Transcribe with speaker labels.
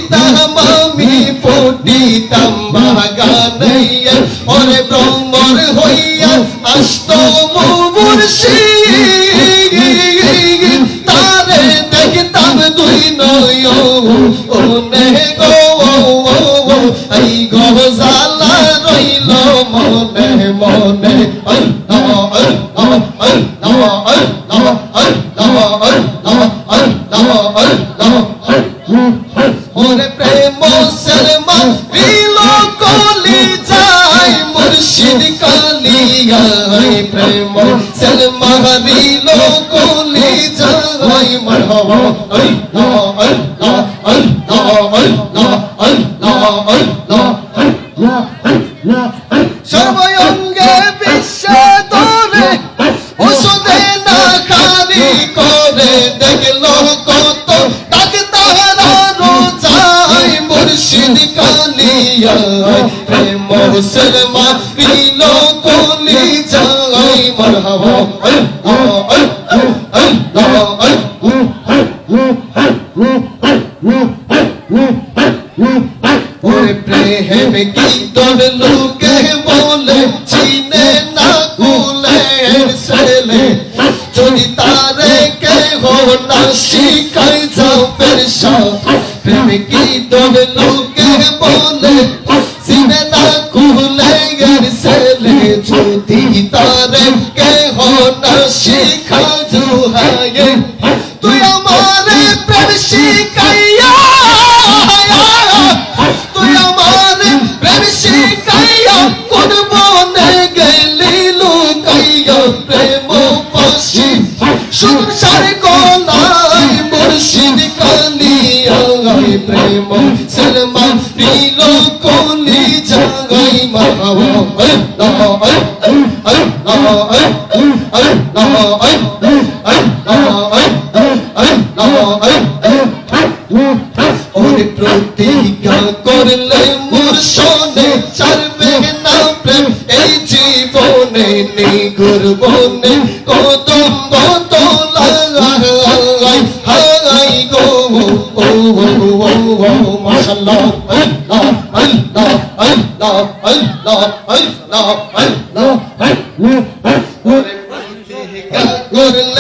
Speaker 1: দিতাম আমি ফুটিতাম বাগানে ওরে ভ্রমর হইয়া আসতো মুর্শিদ তারে দেখতাম দুই নয়নে গো এই গজালা রইল মনে মনে ওরে প্রেম শর্মা দিল কলি যায় মুর্শিদ কালিয়া প্রেম শর্মা দিল কলি যায় মরহবা আল্লাহ আল্লাহ আল্লাহ আল্লাহ আল্লাহ আল্লাহ সর্বঙ্গে বিশ্ব ধরে ওষুধে না খালি করে দেখলো কত মুর্শিদ কালিয়া প্রেম শর্মা দিল কলি যায় মরহবা ওরে প্রেম কি তোর লোকে বলে চিনে না কুলের ছেলে যদি তারে কেহ না শিখাই যাও পেশাব প্রেম কি তোর লোকে বলে চিনে না কুলের ছেলে যদি তারে কেহ না শিখাই জুহায়ে তুই আমারে প্রেম শিখাইয়া তুই আমারে প্রেম শিখাইয়া কোন বনে গেলি লুকাইয়া প্রেম পাশি সংসার গলাই মুর্শিদ কালিয়া প্রেম শর্মা দিল কলি যায় মরহবা আল্লাহ আল্লাহ আল্লাহ ওরে প্রতিজ্ঞা করলে মুর্শনে ছাড়বে না প্রেম এই জীবনে নিগুর বনে কদম বদলাই হাই গো মাশাআল্লাহ আল্লাহ আল্লাহ আল্লাহ আল্লাহ আল্লাহ আল্লাহ ওরে প্রতিজ্ঞা করলে